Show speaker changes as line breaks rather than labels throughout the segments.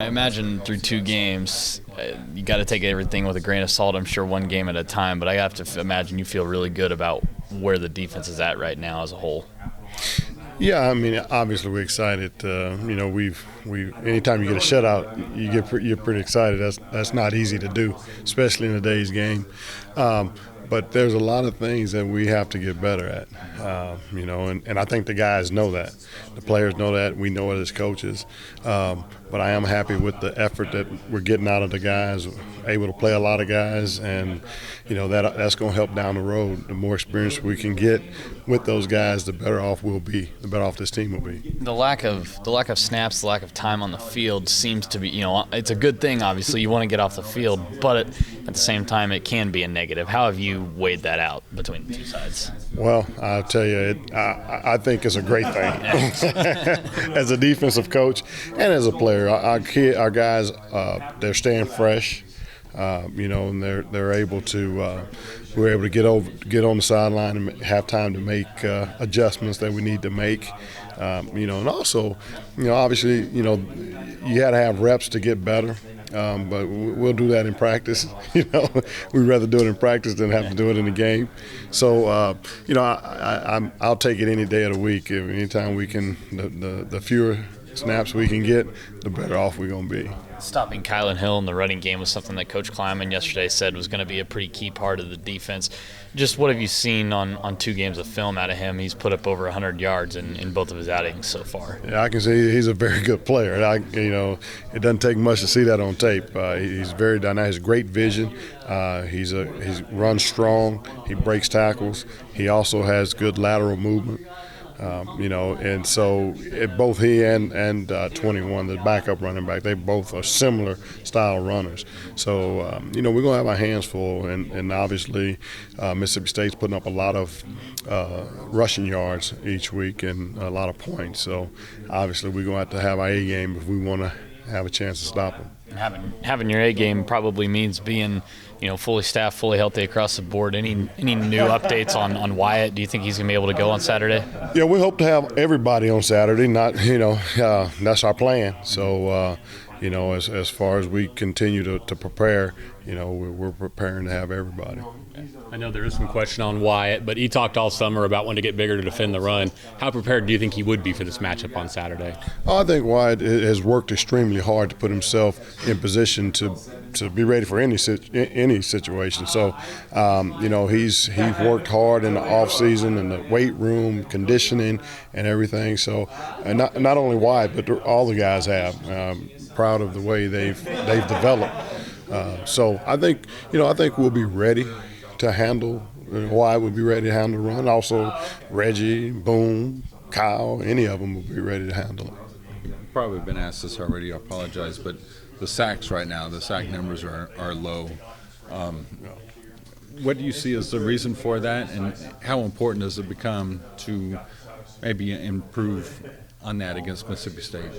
I imagine through two games, you got to take everything with a grain of salt. I'm sure one game at a time, but I have to imagine you feel really good about where the defense is at right now as a whole.
Yeah, I mean, obviously we're excited. We anytime you get a shutout, you're pretty excited. That's not easy to do, especially in today's game. But there's a lot of things that we have to get better at, and I think the guys know that. The players know that. We know it as coaches. But I am happy with the effort that we're getting out of the guys, able to play a lot of guys, and that's going to help down the road. The more experience we can get with those guys, the better off we'll be. The better off this team will be.
The lack of snaps, the lack of time on the field seems to be, it's a good thing. Obviously, you want to get off the field, but at the same time, it can be a negative. How have you weighed that out between the two sides?
Well, I'll tell you, I think it's a great thing. As a defensive coach and as a player, our guys, they're staying fresh, and they're able to. We're able to get on the sideline and have time to make adjustments that we need to make. And also, obviously, you got to have reps to get better. But we'll do that in practice. We'd rather do it in practice than have to do it in the game. So, I'll take it any day of the week. Anytime we can, the fewer snaps we can get, the better off we're going to be.
Stopping Kylan Hill in the running game was something that Coach Kleiman yesterday said was going to be a pretty key part of the defense. Just what have you seen on two games of film out of him? He's put up over 100 yards in both of his outings so far.
Yeah, I can see he's a very good player. It doesn't take much to see that on tape. He's very dynamic. He has great vision. He runs strong. He breaks tackles. He also has good lateral movement. And so both he and 21, the backup running back, they both are similar style runners. So, we're going to have our hands full, and obviously Mississippi State's putting up a lot of rushing yards each week and a lot of points. So, obviously, we're going to have our A game if we want to have a chance to stop them.
Having your A game probably means being, fully staffed, fully healthy across the board. Any new updates on Wyatt? Do you think he's gonna be able to go on Saturday?
Yeah, we hope to have everybody on Saturday. That's our plan. So, as far as we continue to prepare, we're preparing to have everybody.
I know there is some question on Wyatt, but he talked all summer about wanting to get bigger to defend the run. How prepared do you think he would be for this matchup on Saturday?
I think Wyatt has worked extremely hard to put himself in position to be ready for any situation. So, he's worked hard in the off season, in the weight room, conditioning, and everything. So, not only Wyatt, but all the guys have. Proud of the way they've developed. So I think we'll be ready to handle. Wyatt would be ready to handle the run. Also, Reggie, Boone, Kyle, any of them will be ready to handle it.
You've probably been asked this already. I apologize, but the sacks right now, the sack numbers are low. What do you see as the reason for that, and how important does it become to maybe improve on that against Mississippi State?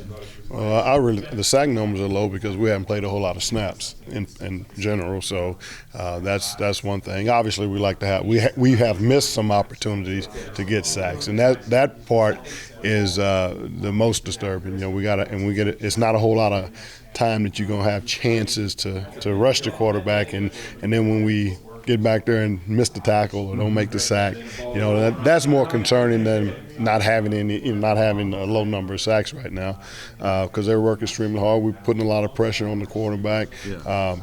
The sack numbers are low because we haven't played a whole lot of snaps in general. So that's one thing. Obviously, we like to have we have missed some opportunities to get sacks, and that part is the most disturbing. It's not a whole lot of time that you're gonna have chances to rush the quarterback, and then when we get back there and miss the tackle or don't make the sack, that's more concerning than not having a low number of sacks right now, because they work extremely hard. We're putting a lot of pressure on the quarterback. Yeah.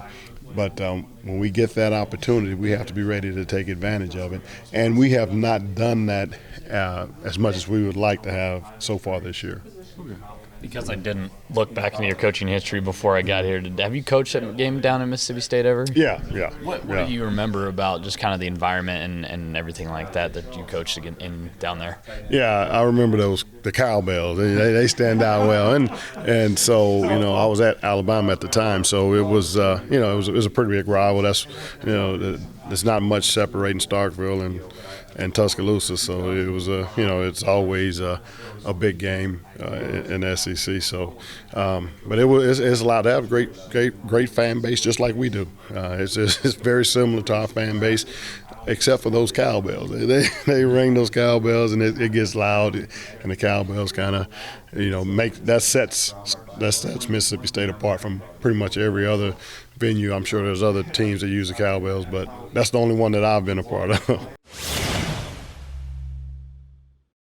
But when we get that opportunity, we have to be ready to take advantage of it. And we have not done that as much as we would like to have so far this year.
Okay. Because I didn't look back into your coaching history before I got here, have you coached a game down in Mississippi State ever?
Yeah.
What do you remember about just kind of the environment and everything like that you coached in down there?
Yeah, I remember the cowbells. They stand out well, and so I was at Alabama at the time, so it was it was a pretty big rival. That's there's not much separating Starkville and Tuscaloosa, so it was it's always a big game in the SEC. So, but it's allowed to have a great fan base, just like we do. It's very similar to our fan base. except for those cowbells. They ring those cowbells, and it gets loud, and the cowbells kind of, that sets Mississippi State apart from pretty much every other venue. I'm sure there's other teams that use the cowbells, but that's the only one that I've been a part of.